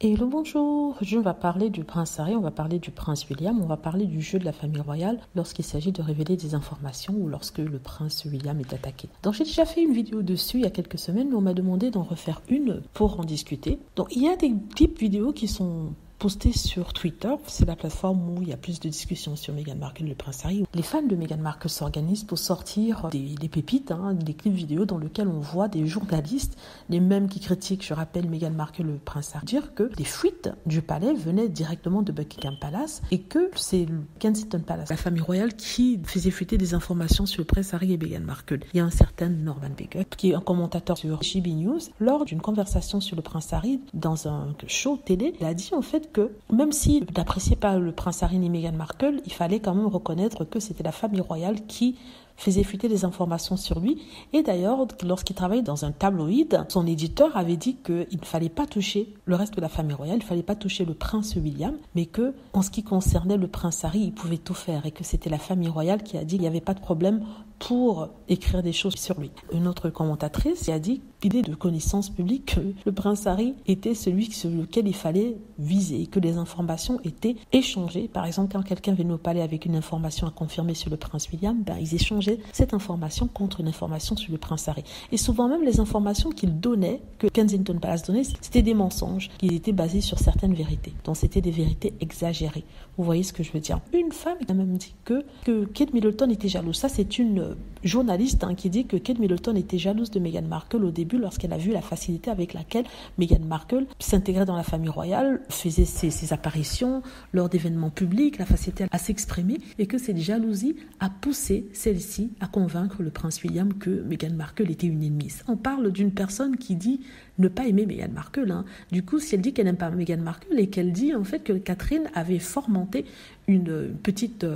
Et le bonjour, je vais parler du prince Harry, on va parler du prince William, on va parler du jeu de la famille royale lorsqu'il s'agit de révéler des informations ou lorsque le prince William est attaqué. Donc j'ai déjà fait une vidéo dessus il y a quelques semaines, mais on m'a demandé d'en refaire une pour en discuter. Donc il y a des types vidéos qui sont posté sur Twitter, c'est la plateforme où il y a plus de discussions sur Meghan Markle et le prince Harry. Les fans de Meghan Markle s'organisent pour sortir des pépites, des clips vidéo dans lesquels on voit des journalistes, les mêmes qui critiquent, je rappelle, Meghan Markle et le prince Harry, dire que les fuites du palais venaient directement de Buckingham Palace et que c'est le Kensington Palace, la famille royale, qui faisait fuiter des informations sur le prince Harry et Meghan Markle. Il y a un certain Norman Baker, qui est un commentateur sur JB News, lors d'une conversation sur le prince Harry dans un show télé, il a dit en fait que même s'il n'appréciait pas le prince Harry ni Meghan Markle, il fallait quand même reconnaître que c'était la famille royale qui faisait fuiter des informations sur lui. Et d'ailleurs, lorsqu'il travaillait dans un tabloïd, son éditeur avait dit qu'il ne fallait pas toucher le reste de la famille royale, il ne fallait pas toucher le prince William, mais que en ce qui concernait le prince Harry, il pouvait tout faire et que c'était la famille royale qui a dit qu'il n'y avait pas de problème pour écrire des choses sur lui. Une autre commentatrice a dit l'idée de connaissance publique que le prince Harry était celui sur lequel il fallait viser et que les informations étaient échangées. Par exemple, quand quelqu'un venait au palais avec une information à confirmer sur le prince William, ils échangeaient cette information contre une information sur le prince Harry. Et souvent même les informations qu'il donnait, que Kensington Palace donnait, c'était des mensonges qui étaient basés sur certaines vérités. Donc c'était des vérités exagérées. Vous voyez ce que je veux dire? Une femme a même dit que Kate Middleton était jalouse. Ça, c'est une journaliste qui dit que Kate Middleton était jalouse de Meghan Markle au début lorsqu'elle a vu la facilité avec laquelle Meghan Markle s'intégrait dans la famille royale, faisait ses apparitions lors d'événements publics, la facilité à s'exprimer, et que cette jalousie a poussé celle-ci à convaincre le prince William que Meghan Markle était une ennemie. On parle d'une personne qui dit ne pas aimer Meghan Markle. Du coup, si elle dit qu'elle n'aime pas Meghan Markle et qu'elle dit en fait que Catherine avait fomenté une petite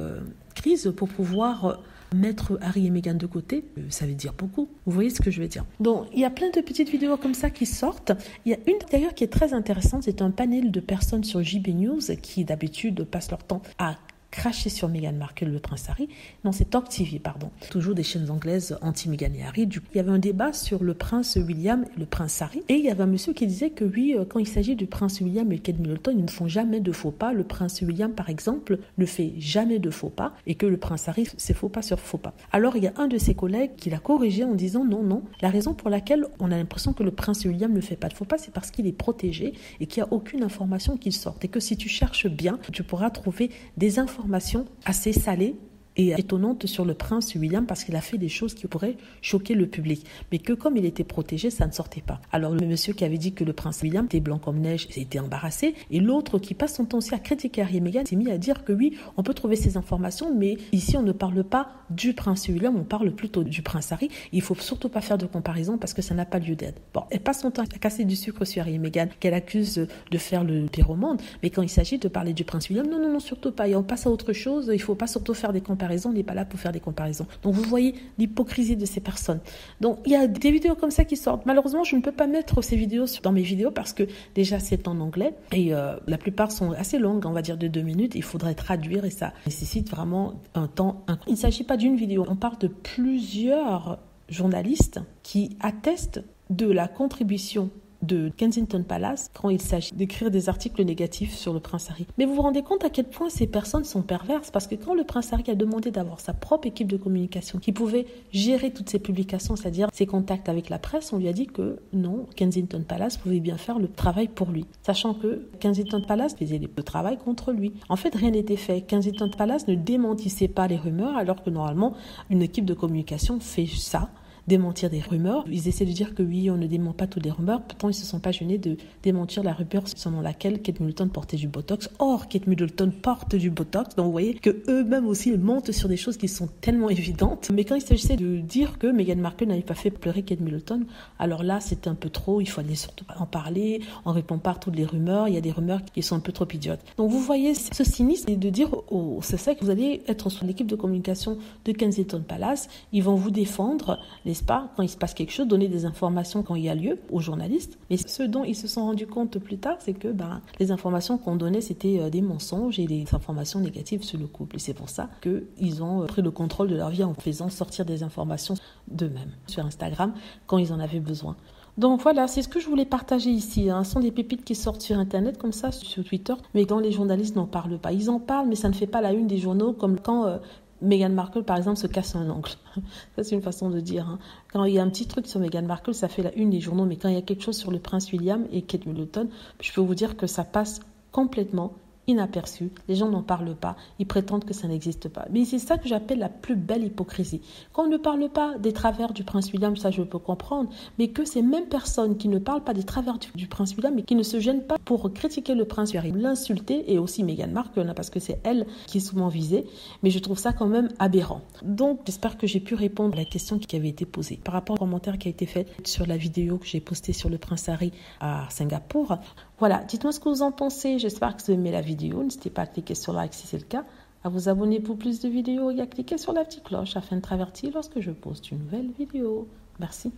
crise pour pouvoir mettre Harry et Meghan de côté, ça veut dire beaucoup. Vous voyez ce que je veux dire? Donc, il y a plein de petites vidéos comme ça qui sortent. Il y a une d'ailleurs qui est très intéressante, c'est un panel de personnes sur JB News qui d'habitude passent leur temps à cracher sur Meghan Markle, le prince Harry. Non, c'est Talk TV, pardon. Toujours des chaînes anglaises anti-Meghan et Harry. Il y avait un débat sur le prince William et le prince Harry. Et il y avait un monsieur qui disait que oui, quand il s'agit du prince William et Kate Middleton, ils ne font jamais de faux pas. Le prince William, par exemple, ne fait jamais de faux pas. Et que le prince Harry, c'est faux pas sur faux pas. Alors, il y a un de ses collègues qui l'a corrigé en disant non. La raison pour laquelle on a l'impression que le prince William ne fait pas de faux pas, c'est parce qu'il est protégé et qu'il n'y a aucune information qui sorte. Et que si tu cherches bien, tu pourras trouver des informations assez salées et étonnante sur le prince William parce qu'il a fait des choses qui pourraient choquer le public. Mais que comme il était protégé, ça ne sortait pas. Alors le monsieur qui avait dit que le prince William était blanc comme neige s'est été embarrassé. Et l'autre qui passe son temps aussi à critiquer Harry et Meghan s'est mis à dire que oui, on peut trouver ces informations, mais ici on ne parle pas du prince William, on parle plutôt du prince Harry. Il faut surtout pas faire de comparaison parce que ça n'a pas lieu d'être. Bon, elle passe son temps à casser du sucre sur Harry et Meghan, qu'elle accuse de faire le pire au monde. Mais quand il s'agit de parler du prince William, non, surtout pas. Et on passe à autre chose. Il faut pas surtout faire des comparaisons. On n'est pas là pour faire des comparaisons. Donc vous voyez l'hypocrisie de ces personnes. Donc il y a des vidéos comme ça qui sortent. Malheureusement, je ne peux pas mettre ces vidéos dans mes vidéos parce que déjà c'est en anglais et la plupart sont assez longues, on va dire de 2 minutes. Il faudrait traduire et ça nécessite vraiment un temps. Il ne s'agit pas d'une vidéo. On parle de plusieurs journalistes qui attestent de la contribution de Kensington Palace quand il s'agit d'écrire des articles négatifs sur le prince Harry. Mais vous vous rendez compte à quel point ces personnes sont perverses parce que quand le prince Harry a demandé d'avoir sa propre équipe de communication qui pouvait gérer toutes ces publications, c'est-à-dire ses contacts avec la presse, on lui a dit que non, Kensington Palace pouvait bien faire le travail pour lui, sachant que Kensington Palace faisait le travail contre lui. En fait, rien n'était fait. Kensington Palace ne démentissait pas les rumeurs alors que normalement, une équipe de communication fait ça. Démentir des rumeurs. Ils essaient de dire que oui, on ne dément pas toutes les rumeurs. Pourtant, ils ne se sont pas gênés de démentir la rumeur selon laquelle Kate Middleton portait du Botox. Or, Kate Middleton porte du Botox. Donc, vous voyez que eux-mêmes aussi, ils mentent sur des choses qui sont tellement évidentes. Mais quand il s'agissait de dire que Meghan Markle n'avait pas fait pleurer Kate Middleton, alors là, c'était un peu trop. Il fallait surtout en parler. On répond pas à toutes les rumeurs. Il y a des rumeurs qui sont un peu trop idiotes. Donc, vous voyez ce cynisme de dire c'est ça que vous allez être sur l'équipe de communication de Kensington Palace. Ils vont vous défendre pas, quand il se passe quelque chose, donner des informations quand il y a lieu aux journalistes. Mais ce dont ils se sont rendus compte plus tard, c'est que les informations qu'on donnait, c'était des mensonges et des informations négatives sur le couple. Et c'est pour ça qu'ils ont pris le contrôle de leur vie en faisant sortir des informations d'eux-mêmes sur Instagram quand ils en avaient besoin. Donc voilà, c'est ce que je voulais partager ici, hein. Ce sont des pépites qui sortent sur Internet comme ça, sur Twitter, mais dont les journalistes n'en parlent pas. Ils en parlent, mais ça ne fait pas la une des journaux, comme quand Meghan Markle, par exemple, se casse un ongle. Ça, c'est une façon de dire, hein. Quand il y a un petit truc sur Meghan Markle, ça fait la une des journaux, mais quand il y a quelque chose sur le prince William et Kate Middleton, je peux vous dire que ça passe complètement inaperçu, les gens n'en parlent pas, ils prétendent que ça n'existe pas. Mais c'est ça que j'appelle la plus belle hypocrisie. Quand on ne parle pas des travers du prince William, ça je peux comprendre, mais que ces mêmes personnes qui ne parlent pas des travers du prince William et qui ne se gênent pas pour critiquer le prince William, l'insulter, et aussi Meghan Markle, parce que c'est elle qui est souvent visée, mais je trouve ça quand même aberrant. Donc j'espère que j'ai pu répondre à la question qui avait été posée. Par rapport au commentaire qui a été fait sur la vidéo que j'ai postée sur le prince Harry à Singapour, voilà, dites-moi ce que vous en pensez, j'espère que vous aimez la vidéo, n'hésitez pas à cliquer sur like si c'est le cas, à vous abonner pour plus de vidéos et à cliquer sur la petite cloche afin de être averti lorsque je poste une nouvelle vidéo. Merci.